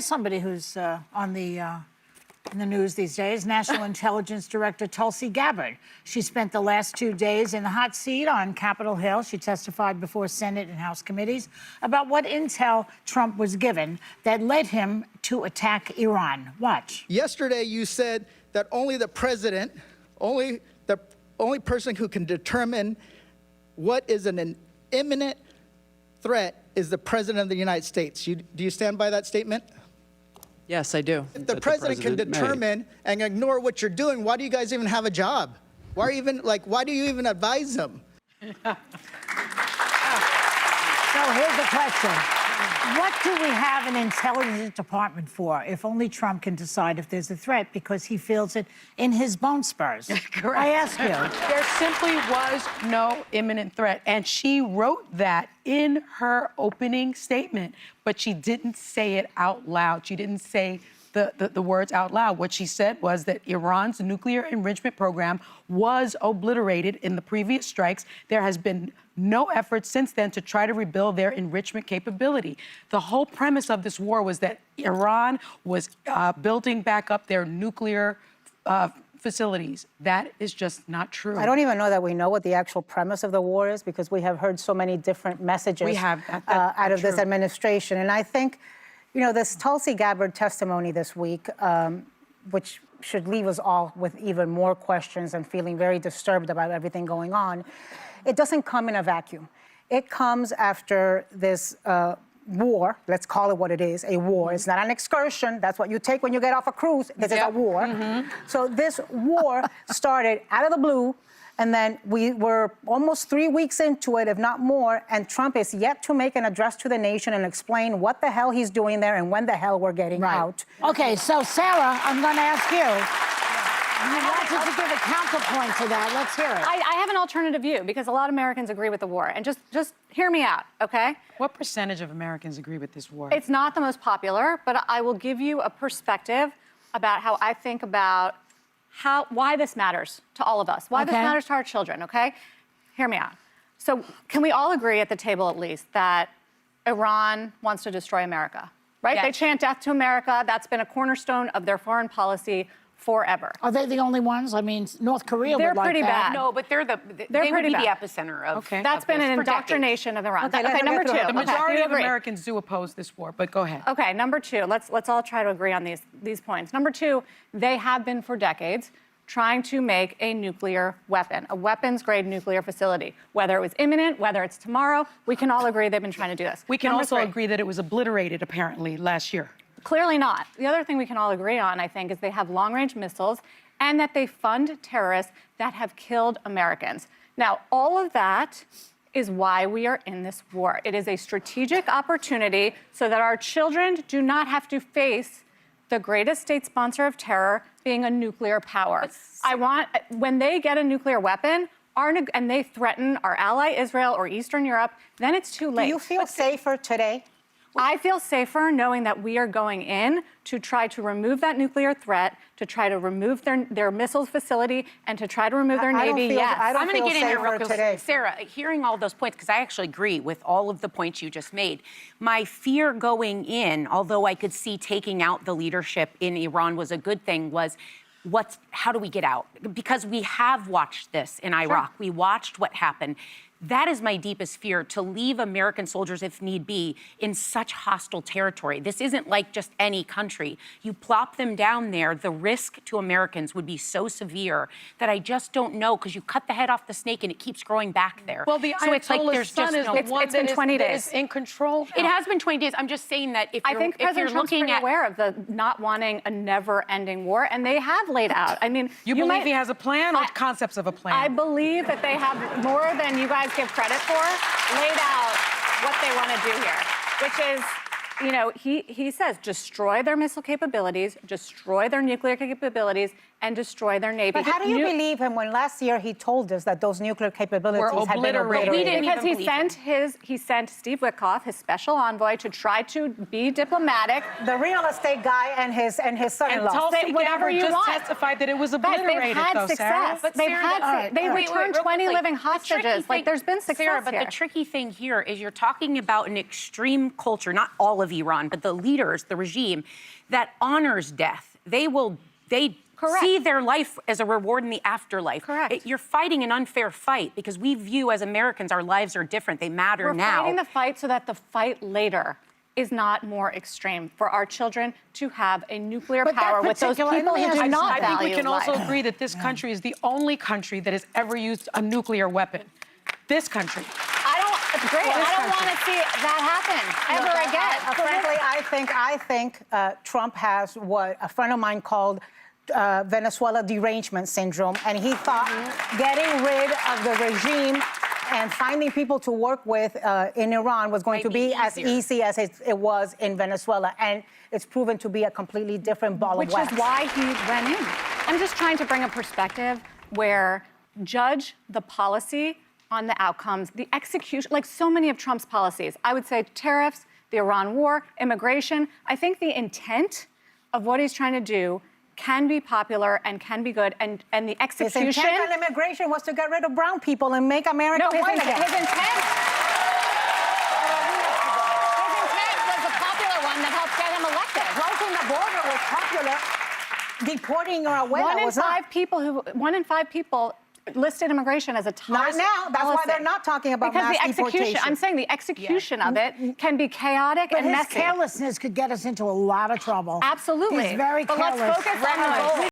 Here's somebody who's in the news these days, National Intelligence Director Tulsi Gabbard. She spent the last 2 days in the hot seat on Capitol Hill. She testified before Senate and House committees about what intel Trump was given that led him to attack Iran. Watch. Yesterday, you said that only the president, only person who can determine what is an imminent threat is the president of the United States. Do you stand by that statement? Yes, I do. If the president can determine and ignore what you're doing, why do you guys even have a job? Why do you even advise them? So here's the question. What do we have an intelligence department for if only Trump can decide if there's a threat because he feels it in his bone spurs? Correct. I ask you. There simply was no imminent threat, and she wrote that in her opening statement, but she didn't say it out loud. She didn't say the words out loud. What she said was that Iran's nuclear enrichment program was obliterated in the previous strikes. There has been no effort since then to try to rebuild their enrichment capability. The whole premise of this war was that Iran was building back up their nuclear facilities. That is just not true. I don't even know that we know what the actual premise of the war is because we have heard so many different messages out of this administration. And I think, you know, this Tulsi Gabbard testimony this week, which should leave us all with even more questions and feeling very disturbed about everything going on, it doesn't come in a vacuum. It comes after this war, let's call it what it is, a war. It's not an excursion. That's what you take when you get off a cruise. This is a war. So this war started out of the blue, and then we were almost 3 weeks into it, if not more, and Trump is yet to make an address to the nation and explain what the hell he's doing there and when the hell we're getting out. Okay, so Sarah, I'm going to ask you. You wanted to give a counterpoint to that. Let's hear it. I have an alternative view because a lot of Americans agree with the war. And just hear me out, okay? What percentage of Americans agree with this war? It's not the most popular, but I will give you a perspective about how I think about why this matters to all of us, why this matters to our children, okay? Hear me out. So can we all agree at the table at least that Iran wants to destroy America, right? Yes. They chant death to America. That's been a cornerstone of their foreign policy forever. Are they the only ones? I mean, North Korea would like that. They're pretty bad. No, but they would be the epicenter of That's been an indoctrination of Iran. Okay, number two. The majority of Americans do oppose this war, but go ahead. Okay, number two, let's all try to agree on these points. Number two, they have been for decades trying to make a nuclear weapon, a weapons-grade nuclear facility. Whether it was imminent, whether it's tomorrow, we can all agree they've been trying to do this. We can also agree that it was obliterated, apparently, last year. Clearly not. The other thing we can all agree on, I think, is they have long-range missiles and that they fund terrorists that have killed Americans. Now, all of that is why we are in this war. It is a strategic opportunity so that our children do not have to face the greatest state sponsor of terror being a nuclear power. When they get a nuclear weapon, and they threaten our ally Israel or Eastern Europe, then it's too late. Do you feel safer today? I feel safer knowing that we are going in to try to remove that nuclear threat, to try to remove their missiles facility, and to try to remove their Navy. I'm going to get in here real quick. Today. Sarah, hearing all those points, because I actually agree with all of the points you just made. My fear going in, although I could see taking out the leadership in Iran was a good thing, was how do we get out? Because we have watched this in Iraq. We watched what happened. That is my deepest fear, to leave American soldiers, if need be, in such hostile territory. This isn't like just any country. You plop them down there, the risk to Americans would be so severe that I just don't know, because you cut the head off the snake and it keeps growing back there. Well, the Ayatollah's son is the one that is in control. It has been 20 days. I'm just saying that if you're looking at aware of the not wanting a never-ending war, and they have laid out. I mean, you believe he has a plan or concepts of a plan? I believe that they have more than you guys give credit for, laid out what they want to do here, which is, you know, he says destroy their missile capabilities, destroy their nuclear capabilities, and destroy their Navy. But how do you believe him when last year he told us that those nuclear capabilities had been obliterated? Because he sent Steve Witkoff, his special envoy, to try to be diplomatic. The real estate guy and his son-in-law. Tulsi Gabbard just testified that it was obliterated, though, Sarah. But They returned 20 living hostages. Like, there's been success Sarah, but here. the tricky thing here is you're talking about an extreme culture, not all of of Iran, but the leaders, the regime that honors death. They Correct. see their life as a reward in the afterlife. Correct. You're fighting an unfair fight because we view as Americans our lives are different. They matter We're now. fighting the fight so that the fight later is not more extreme for our children to have a nuclear But that power with those particular- people let me who ask do you not something. I think we value can also life. agree that this country is the only country that has ever used a nuclear weapon. This country. It's great. I don't want to see that happen ever again. Frankly, I think Trump has what a friend of mine called Venezuela derangement syndrome, and he thought getting rid of the regime and finding people to work with in Iran was going to be as easy as it was in Venezuela, and it's proven to be a completely different ball Which of wax. is why he went in. I'm just trying to bring a perspective where judge the policy on the outcomes, the execution, like so many of Trump's policies. I would say tariffs, the Iran war, immigration. I think the intent of what he's trying to do can be popular and can be good, and the His execution. intent on immigration was to get rid of brown people and make America No, white again. his intent was a popular one that helped get him elected. Closing the border was popular. Deporting our abuela was not. One in five people listed immigration as a top Not now. That's why policy. they're not talking about because mass the execution. deportation. I'm saying the execution of it can be chaotic But and his messy. carelessness could get us into a lot of trouble. Absolutely. He's very but careless. let's focus on the goals.